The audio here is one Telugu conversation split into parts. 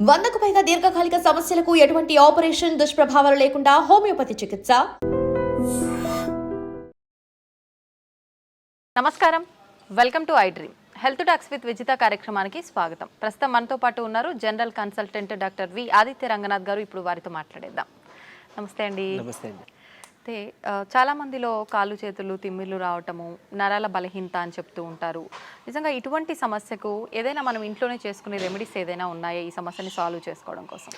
100కు పైగా దీర్ఘకాలిక సమస్యలకు ఎటువంటి ఆపరేషన్ దుష్ప్రభావాలు లేకుండా హోమియోపతి చికిత్స. నమస్కారం, welcome to I dream. Health talks with Vijitha కార్యక్రమానికి స్వాగతం. ప్రస్తుతం మనతో పాటు ఉన్నారు general consultant doctor V Aditya Ranganath గారు. ఇప్పుడు వారితో మాట్లాడేద్దాం. నమస్తే అండి. నమస్తే అండి. అయితే చాలా మందిలో కాళ్ళు చేతులు తిమ్మిర్లు రావటము, నరాల బలహీనత అని చెప్తూ ఉంటారు. నిజంగా ఇటువంటి సమస్యకు ఏదైనా మనం ఇంట్లోనే చేసుకునే రెమెడీస్ ఏదైనా ఉన్నాయా ఈ సమస్యని సాల్వ్ చేసుకోవడం కోసం?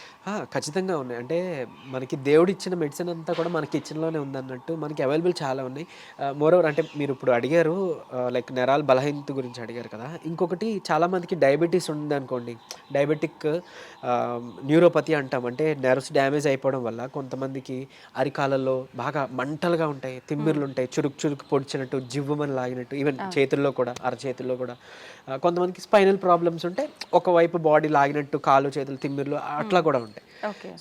ఖచ్చితంగా ఉన్నాయి. అంటే మనకి దేవుడు ఇచ్చిన మెడిసిన్ అంతా కూడా మన కిచెన్లోనే ఉందన్నట్టు మనకి అవైలబుల్ చాలా ఉన్నాయి. మోరోవర్ అంటే మీరు ఇప్పుడు అడిగారు లైక్ నరాల బలహీనత గురించి అడిగారు కదా. ఇంకొకటి చాలామందికి డయాబెటీస్ ఉంది అనుకోండి. డయాబెటిక్ న్యూరోపతి అంటాం. అంటే నర్వ్స్ డ్యామేజ్ అయిపోవడం వల్ల కొంతమందికి అరికాలలో బాగా మంటలుగా ఉంటాయి, తిమ్మిర్లు ఉంటాయి, చురుకు పొడిచినట్టు, జివ్వుమని లాగినట్టు, ఈవెన్ చేతుల్లో కూడా, అరచేతుల్లో కూడా. కొంతమందికి స్పైనల్ ప్రాబ్లమ్స్ ఉంటాయి, ఒకవైపు బాడీ లాగినట్టు, కాళ్ళు చేతులు తిమ్మిర్లు అట్లా కూడా ఉంటాయి.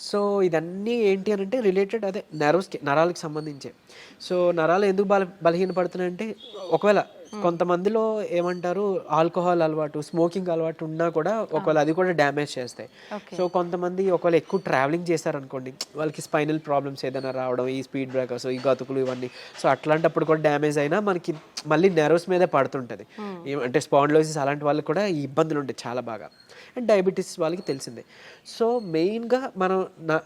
సో ఇదన్నీ ఏంటి అని అంటే రిలేటెడ్ అదే నరాలకి సంబంధించే. సో నరాలు ఎందుకు బలహీనపడుతున్నాయంటే, ఒకవేళ కొంతమందిలో ఏమంటారు ఆల్కహాల్ అలవాటు, స్మోకింగ్ అలవాటు ఉన్నా కూడా ఒకవేళ అది కూడా డ్యామేజ్ చేస్తాయి. సో కొంతమంది ఒకవేళ ఎక్కువ ట్రావెలింగ్ చేశారనుకోండి, వాళ్ళకి స్పైనల్ ప్రాబ్లమ్స్ ఏదైనా రావడం, ఈ స్పీడ్ బ్రేకర్స్, ఈ గతుకులు ఇవన్నీ. సో అట్లాంటప్పుడు కూడా డ్యామేజ్ అయినా మనకి మళ్ళీ నెర్వ్స్ మీదే పడుతుంటుంది. అంటే స్పాండిలోసిస్ అలాంటి వాళ్ళకి కూడా ఈ ఇబ్బందులు ఉంటాయి చాలా బాగా. అండ్ డయాబెటీస్ వాళ్ళకి తెలిసిందే. సో మెయిన్గా మనం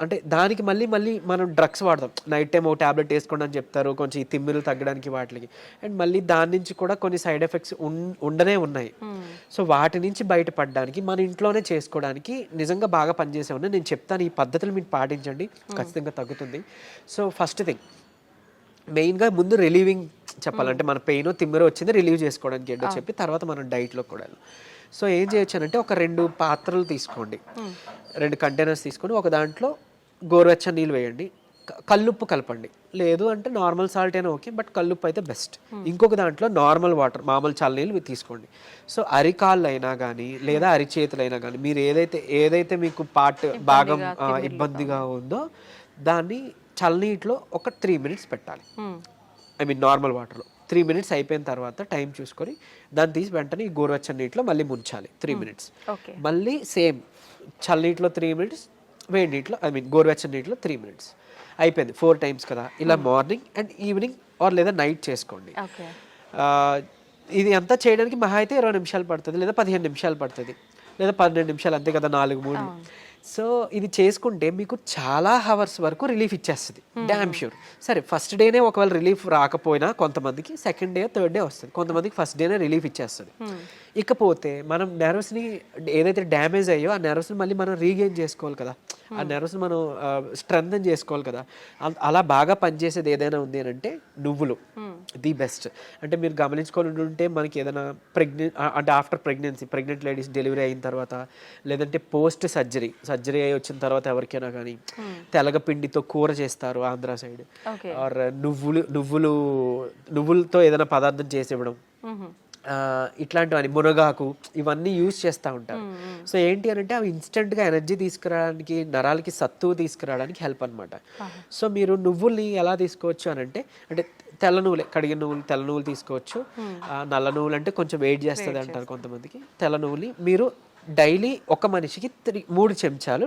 అంటే దానికి మళ్ళీ మనం డ్రగ్స్ వాడతాం. నైట్ టైం ఒక ట్యాబ్లెట్ వేసుకోండి అని చెప్తారు, కొంచెం ఈ తిమ్మిర్లు తగ్గడానికి వాటికి. అండ్ మళ్ళీ దాని నుంచి కూడా కొన్ని సైడ్ ఎఫెక్ట్స్ ఉండనే ఉన్నాయి. సో వాటి నుంచి బయటపడడానికి మన ఇంట్లోనే చేసుకోవడానికి నిజంగా బాగా పనిచేసే ఉన్నాయి. నేను చెప్తాను, ఈ పద్ధతులు మీరు పాటించండి, ఖచ్చితంగా తగ్గుతుంది. సో ఫస్ట్ థింగ్ మెయిన్గా ముందు రిలీవింగ్ చెప్పాలంటే, మన పెయిన్ తిమ్మిర వచ్చింది రిలీవ్ చేసుకోవడానికి ఏంటో చెప్పి తర్వాత మనం డైట్లో కూడా. సో ఏం చేయొచ్చు అంటే, ఒక 2 పాత్రలు తీసుకోండి, 2 కంటైనర్స్ తీసుకొని ఒక దాంట్లో గోరువెచ్చని నీళ్ళు వేయండి, కల్లుప్పు కలపండి. లేదు అంటే నార్మల్ సాల్ట్ అయినా ఓకే, బట్ కల్లుప్పు అయితే బెస్ట్. ఇంకొక దాంట్లో నార్మల్ వాటర్, మామూలు చల్లనీళ్ళు తీసుకోండి. సో అరికాళ్ళు అయినా కానీ లేదా అరిచేతులు అయినా కానీ, మీరు ఏదైతే మీకు భాగం ఇబ్బందిగా ఉందో దాన్ని చల్లనీటిలో ఒక 3 minutes పెట్టాలి. ఐ మీన్ నార్మల్ వాటర్లో 3 minutes అయిపోయిన తర్వాత టైం చూసుకొని దాన్ని తీసి వెంటనే ఈ గోరువెచ్చని నీటిలో మళ్ళీ ముంచాలి 3 minutes. మళ్ళీ సేమ్ చల్లనీటిలో 3 minutes, వేడి నీటిలో ఐ మీన్ గోరువెచ్చని నీటిలో 3 minutes. అయిపోయింది 4 times కదా. ఇలా మార్నింగ్ అండ్ ఈవినింగ్ ఆర్ లేదా నైట్ చేసుకోండి. ఇది అంతా చేయడానికి మహా అయితే 20 నిమిషాలు పడుతుంది, లేదా 15 నిమిషాలు పడుతుంది, లేదా 12 నిమిషాలు, అంతే కదా, 4-3. సో ఇది చేసుకుంటే మీకు చాలా హవర్స్ వరకు రిలీఫ్ ఇచ్చేస్తుంది, డ్యామ్ ష్యూర్. సరే ఫస్ట్ డేనే ఒకవేళ రిలీఫ్ రాకపోయినా కొంతమందికి సెకండ్ డే థర్డ్ డే వస్తుంది, కొంతమందికి ఫస్ట్ డేనే రిలీఫ్ ఇచ్చేస్తుంది. ఇకపోతే మనం నెర్వ్స్ని ఏదైతే డ్యామేజ్ అయ్యో ఆ నెర్వ్స్ని మళ్ళీ మనం రీగెయిన్ చేసుకోవాలి కదా, ఆ నెర్వ్స్ని మనం స్ట్రెంథన్ చేసుకోవాలి కదా. అలా బాగా పనిచేసేది ఏదైనా ఉంది అని అంటే నువ్వులు ది బెస్ట్. అంటే మీరు గమనించుకొని ఉంటే మనకి ఏదైనా అంటే ఆఫ్టర్ ప్రెగ్నెంట్ లేడీస్ డెలివరీ అయిన తర్వాత, లేదంటే పోస్ట్ సర్జరీ అయి వచ్చిన తర్వాత ఎవరికైనా కానీ తెలగపిండితో కూర చేస్తారు ఆంధ్ర సైడ్, ఆర్ నువ్వులతో ఏదైనా పదార్థం చేసి ఇవ్వడం, ఇట్లాంటివన్నీ, మునగాకు, ఇవన్నీ యూజ్ చేస్తూ ఉంటారు. సో ఏంటి అని అంటే అవి ఇన్స్టెంట్గా ఎనర్జీ తీసుకురావడానికి, నరాలకి సత్తువు తీసుకురావడానికి హెల్ప్ అనమాట. సో మీరు నువ్వుల్ని ఎలా తీసుకోవచ్చు అని అంటే తెల్ల నువ్వులే, కడిగిన నువ్వులు, తెల్ల నువ్వులు తీసుకోవచ్చు. నల్ల నువ్వులు అంటే కొంచెం వెయిట్ చేస్తుంది అంటారు కొంతమందికి. తెల్ల నువ్వులు మీరు డైలీ ఒక మనిషికి 3 చెంచాలు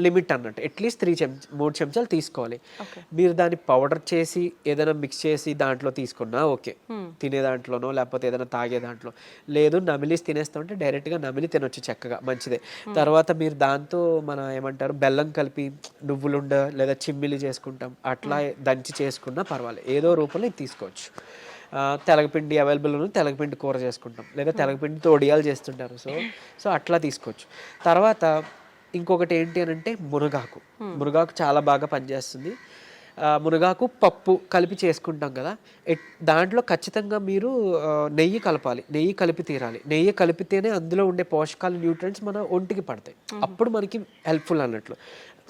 లిమిట్ అన్నట్టు, అట్లీస్ట్ 3 చెంచాలు తీసుకోవాలి. మీరు దాన్ని పౌడర్ చేసి ఏదైనా మిక్స్ చేసి దాంట్లో తీసుకున్నా ఓకే, తినే దాంట్లోనో లేకపోతే ఏదైనా తాగే దాంట్లో. లేదు నమిలిసి తినేస్తామంటే డైరెక్ట్గా నమిలి తినొచ్చు, చక్కగా మంచిదే. తర్వాత మీరు దాంతో మన ఏమంటారు బెల్లం కలిపి నువ్వులుండ లేదా చిమ్మిలి చేసుకుంటాం, అట్లా దంచి చేసుకున్నా పర్వాలేదు, ఏదో రూపంలో ఇది తీసుకోవచ్చు. తెలగపిండి అవైలబుల్ ఉంది, తెలగపిండి కూర చేసుకుంటాం, లేదా తెలగపిండితో ఒడియాలు చేస్తుంటారు. సో అట్లా తీసుకోవచ్చు. తర్వాత ఇంకొకటి ఏంటి అని అంటే మునగాకు చాలా బాగా పనిచేస్తుంది. మునగాకు పప్పు కలిపి చేసుకుంటాం కదా, దాంట్లో ఖచ్చితంగా మీరు నెయ్యి కలపాలి, నెయ్యి కలిపి తీరాలి. నెయ్యి కలిపితేనే అందులో ఉండే పోషకాలు, న్యూట్రియంట్స్ మన ఒంటికి పడతాయి, అప్పుడు మనకి హెల్ప్ఫుల్ అన్నట్లు.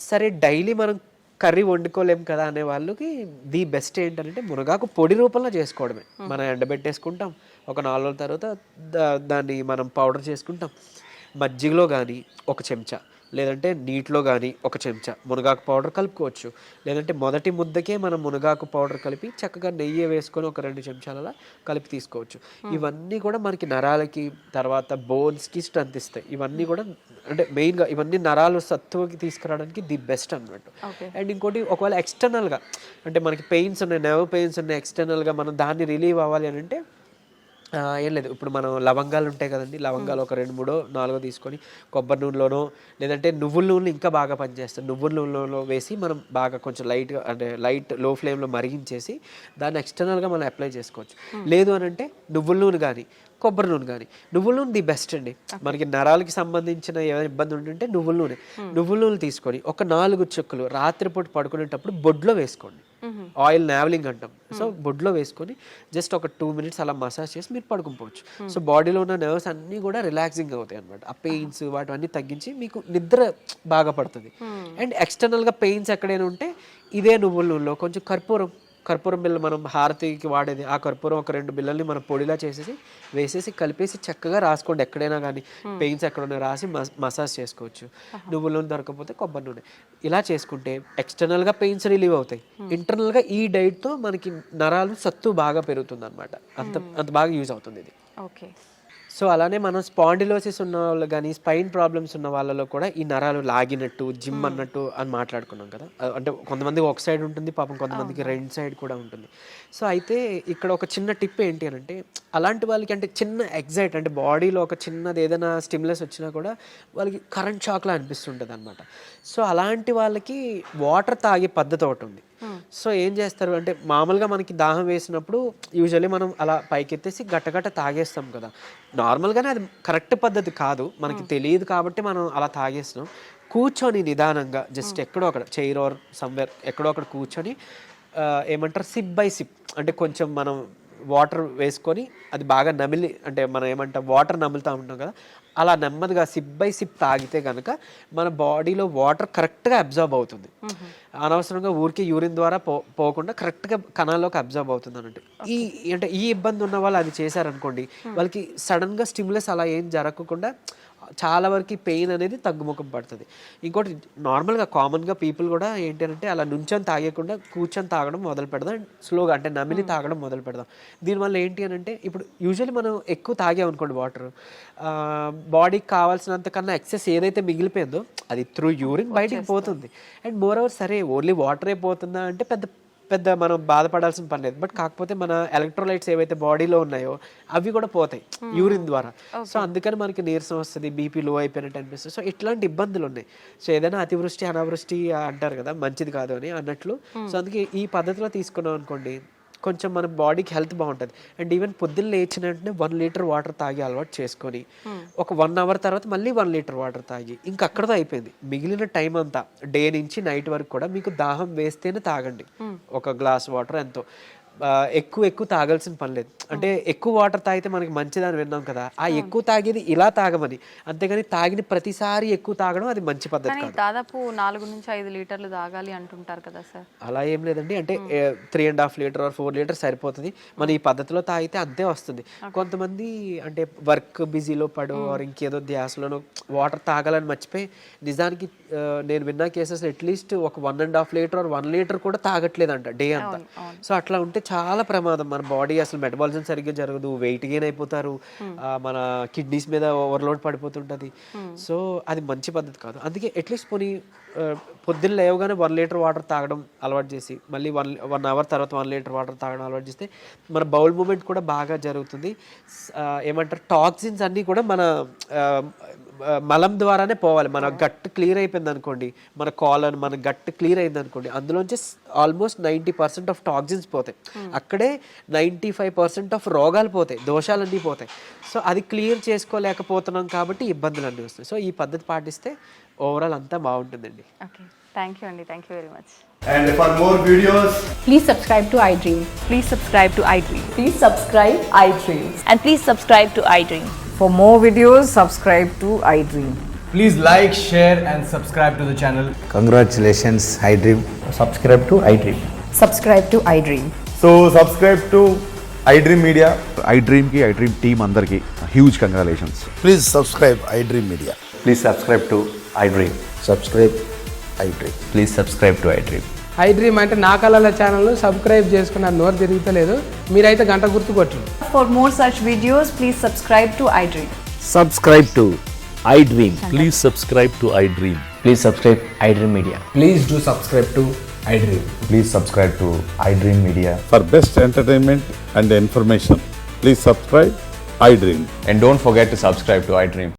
సరే డైలీ మనం కర్రీ వండుకోలేం కదా అనే వాళ్ళకి ది బెస్ట్ ఏంటంటే మునగాకు పొడి రూపంలో చేసుకోవడమే. మనం ఎండబెట్టేసుకుంటాం, ఒక 4 రోజుల తర్వాత దాన్ని మనం పౌడర్ చేసుకుంటాం. మజ్జిగలో కానీ 1 చెంచా, లేదంటే నీటిలో కానీ ఒక చెంచా మునగాకు పౌడర్ కలుపుకోవచ్చు. లేదంటే మొదటి ముద్దకే మనం మునగాకు పౌడర్ కలిపి చక్కగా నెయ్యి వేసుకొని ఒక 2 చెంచాలలా కలిపి తీసుకోవచ్చు. ఇవన్నీ కూడా మనకి నరాలకి తర్వాత బోన్స్కి స్ట్రెంత్ ఇస్తాయి. ఇవన్నీ కూడా అంటే మెయిన్గా ఇవన్నీ నరాలు సత్తువకి తీసుకురావడానికి ది బెస్ట్ అన్నట్టు. అండ్ ఇంకోటి ఒకవేళ ఎక్స్టర్నల్గా అంటే మనకి పెయిన్స్ ఉన్నాయి, నెర్వ్ పెయిన్స్ ఉన్నాయి, ఎక్స్టర్నల్గా మనం దాన్ని రిలీవ్ అవ్వాలి అని అంటే ఏం లేదు, ఇప్పుడు మనం లవంగాలు ఉంటాయి కదండి, లవంగాలు ఒక 2, 3, 4 తీసుకొని కొబ్బరి నూనెలోనో లేదంటే నువ్వుల నూనె ఇంకా బాగా పనిచేస్తుంది, నువ్వుల నూనెలో వేసి మనం బాగా కొంచెం లైట్గా అంటే లో ఫ్లేమ్లో మరిగించేసి దాన్ని ఎక్స్టర్నల్గా మనం అప్లై చేసుకోవచ్చు. లేదు అని అంటే నువ్వుల నూనె కానీ కొబ్బరి నూనె కానీ, నువ్వుల నూనె ది బెస్ట్ అండి. మనకి నరాలకి సంబంధించిన ఏమైనా ఇబ్బంది ఉంటుంటే నువ్వుల నూనె తీసుకొని ఒక 4 చుక్కలు రాత్రిపూట పడుకునేటప్పుడు బొడ్లో వేసుకోండి. ఆయిల్ నావలింగ్ అంటాం. సో బొడ్లో వేసుకొని జస్ట్ ఒక 2 minutes అలా మసాజ్ చేసి మీరు పడుకోవచ్చు. సో బాడీలో ఉన్న నర్వ్స్ అన్నీ కూడా రిలాక్సింగ్ అవుతాయి అనమాట. ఆ పెయిన్స్ వాటివన్నీ తగ్గించి మీకు నిద్ర బాగా పడుతుంది. అండ్ ఎక్స్టర్నల్గా పెయిన్స్ ఎక్కడైనా ఉంటే ఇదే నువ్వుల నూనెలో కొంచెం కర్పూరం బిళ్ళ మనం హారతికి వాడేది, ఆ కర్పూరం ఒక 2 బిళ్ళల్ని మనం పొడిలా చేసేసి వేసేసి కలిపేసి చక్కగా రాసుకోండి. ఎక్కడైనా కానీ పెయిన్స్ ఎక్కడైనా రాసి మసాజ్ చేసుకోవచ్చు. నువ్వుల నూనె దొరకకపోతే కొబ్బరి నూనె ఇలా చేసుకుంటే ఎక్స్టర్నల్గా పెయిన్స్ రిలీవ్ అవుతాయి. ఇంటర్నల్గా ఈ డైట్తో మనకి నరాలు సత్తు బాగా పెరుగుతుంది అనమాట. అంత బాగా యూజ్ అవుతుంది ఇది. ఓకే. సో అలానే మనం స్పాండిలోసిస్ ఉన్న వాళ్ళు కానీ స్పైన్ ప్రాబ్లమ్స్ ఉన్న వాళ్ళలో కూడా ఈ నరాలు లాగినట్టు జిమ్ అన్నట్టు అని మాట్లాడుకున్నాం కదా. అంటే కొంతమందికి ఒక సైడ్ ఉంటుంది పాపం, కొంతమందికి 2 సైడ్ కూడా ఉంటుంది. సో అయితే ఇక్కడ ఒక చిన్న టిప్ ఏంటి అని అంటే అలాంటి వాళ్ళకి అంటే చిన్న ఎగ్జైట్ అంటే బాడీలో ఒక చిన్నది ఏదైనా స్టిమ్యులస్ వచ్చినా కూడా వాళ్ళకి కరెంట్ షాక్లా అనిపిస్తుంటుంది అనమాట. సో అలాంటి వాళ్ళకి వాటర్ తాగే పద్ధతి ఒకటి ఉంది. సో ఏం చేస్తారు అంటే మామూలుగా మనకి దాహం వేసినప్పుడు యూజువల్లీ మనం అలా పైకెత్తేసి గట్టగట్ట తాగేస్తాం కదా. నార్మల్గానే అది కరెక్ట్ పద్ధతి కాదు, మనకి తెలియదు కాబట్టి మనం అలా తాగేస్తున్నాం. కూర్చొని నిదానంగా జస్ట్ ఎక్కడో అక్కడ చైర్ ఆర్ సమ్వేర్ ఎక్కడో అక్కడ కూర్చొని ఏమంటారు సిప్ బై సిప్ అంటే కొంచెం మనం వాటర్ వేసుకొని అది బాగా నమిలి అంటే మనం ఏమంటాం వాటర్ నములుతూ ఉంటాం కదా, అలా నెమ్మదిగా సిప్ బై సిప్ తాగితే కనుక మన బాడీలో వాటర్ కరెక్ట్గా అబ్జర్బ్ అవుతుంది. అనవసరంగా ఊరికి యూరిన్ ద్వారా పోకుండా కరెక్ట్గా కణాల్లోకి అబ్జర్బ్ అవుతుంది అన్నట్టు. ఈ ఇబ్బంది ఉన్న వాళ్ళు అది చేశారనుకోండి, వాళ్ళకి సడన్గా స్టిమ్యులస్ అలా ఏం జరగకుండా చాలా వరకు పెయిన్ అనేది తగ్గుముఖం పడుతుంది. ఇంకోటి నార్మల్గా కామన్గా పీపుల్ కూడా ఏంటి అంటే అలా నుంచొని తాగకుండా కూర్చొని తాగడం మొదలు పెడదాం, స్లోగా అంటే నమిలి తాగడం మొదలు పెడదాం. దీనివల్ల ఏంటి అని అంటే ఇప్పుడు యూజువల్లీ మనం ఎక్కువ తాగామనుకోండి వాటర్, బాడీకి కావాల్సినంత కన్నా ఎక్సెస్ ఏదైతే మిగిలిపోయిందో అది త్రూ యూరిన్ బయటికి పోతుంది. అండ్ మోర్ ఓవర్ సరే ఓన్లీ వాటరే పోతుందా అంటే పెద్ద మనం బాధపడాల్సిన పని లేదు. బట్ కాకపోతే మన ఎలక్ట్రోలైట్స్ ఏవైతే బాడీలో ఉన్నాయో అవి కూడా పోతాయి యూరిన్ ద్వారా. సో అందుకని మనకి నీరసం వస్తుంది, బీపీ లో అయిపోయినట్టు అనిపిస్తుంది. సో ఇట్లాంటి ఇబ్బందులు ఉన్నాయి. సో ఏదైనా అతివృష్టి అనావృష్టి అంటారు కదా, మంచిది కాదు అని అన్నట్లు. సో అందుకే ఈ పద్ధతిలో తీసుకున్నాం అనుకోండి కొంచెం మన బాడీకి హెల్త్ బాగుంటుంది. అండ్ ఈవెన్ పొద్దున్న లేచిన వెంటనే 1 లీటర్ వాటర్ తాగి అలవాటు చేసుకొని ఒక 1 hour తర్వాత మళ్ళీ 1 లీటర్ వాటర్ తాగి ఇంకా అక్కడతో అయిపోయింది. మిగిలిన టైం అంతా డే నుంచి నైట్ వరకు కూడా మీకు దాహం వేస్తేనే తాగండి. ఒక గ్లాస్ వాటర్ ఎంతో, ఎక్కువ తాగాల్సిన పని లేదు. అంటే ఎక్కువ వాటర్ తాగితే మనకి మంచిదని విన్నాం కదా, ఆ ఎక్కువ తాగేది ఇలా తాగమని, అంతేగాని తాగిన ప్రతిసారి ఎక్కువ తాగడం అది మంచి పద్ధతి కాదు. దాదాపు 4 నుంచి 5 లీటర్లు తాగాలి అంటుంటారు కదా సార్. అలా ఏం లేదండి, అంటే 3.5 లీటర్ 4 లీటర్ సరిపోతుంది. మన ఈ పద్ధతిలో తాగితే అంతే వస్తుంది. కొంతమంది అంటే వర్క్ బిజీలో పడు ఇంకేదో ధ్యాసలోనో వాటర్ తాగాలని మర్చిపోయి నిజానికి నేను విన్న కేసెస్ అట్లీస్ట్ ఒక 1.5 లీటర్ 1 లీటర్ కూడా తాగట్లేదంట డే అంతా. సో అట్లా ఉంటే చాలా ప్రమాదం. మన బాడీ అసలు మెటబాలిజం సరిగ్గా జరగదు, వెయిట్ గెయిన్ అయిపోతారు, మన కిడ్నీస్ మీద ఓవర్లోడ్ పడిపోతుంటుంది. సో అది మంచి పద్ధతి కాదు. అందుకే అట్లీస్ట్ పోనీ పొద్దున్న లేవగానే 1 లీటర్ వాటర్ తాగడం అలవాటు చేసి మళ్ళీ 1 hour తర్వాత 1 లీటర్ వాటర్ తాగడం అలవాటు చేస్తే మన బౌల్ మూమెంట్ కూడా బాగా జరుగుతుంది. ఏమంటారు టాక్సిన్స్ అన్నీ కూడా మన మలం ద్వారానే పోవాలి. మన గట్ క్లియర్ అయిపోయింది అనుకోండి, మన కాలన్ మన గట్ క్లియర్ అయింది అనుకోండి, అందులోంచి ఆల్మోస్ట్ 90% ఆఫ్ టాక్సిన్స్ పోతాయి. అక్కడే 95% ఆఫ్ రోగాలు పోతాయి, దోషాలన్నీ పోతాయి. సో అది క్లియర్ చేసుకోలేకపోతున్నాం కాబట్టి ఇబ్బందులు అన్నీ వస్తాయి. సో ఈ పద్ధతి పాటిస్తే ఓవరాల్ అంతా బాగుంటుందండి. ఓకే, థ్యాంక్ యూ అండి, thank you very much. And for more videos, please subscribe to iDream. Please subscribe to iDream. Please subscribe iDream. And please subscribe to iDream. For more videos, subscribe to iDream. please like, share and subscribe to the channel. Congratulations, iDream. Subscribe to iDream. Subscribe to iDream. So subscribe to iDream Media. iDream ki iDream team andarki huge congratulations. Please subscribe iDream Media. Please subscribe to iDream. Subscribe iDream. Please subscribe to iDream. I dream అంటే నా కళల ఛానల్ సబ్స్క్రైబ్ చేసుకున్న నోరు తిరుగుతలేదు, మీరైతే గంట గుర్తు కొట్టండి. For more such videos, please subscribe to iDream. Subscribe to iDream. Please subscribe to iDream. Please subscribe iDream Media. Please do subscribe to iDream. Please subscribe to iDream Media. For best entertainment and information, please subscribe iDream. And don't forget to subscribe to iDream.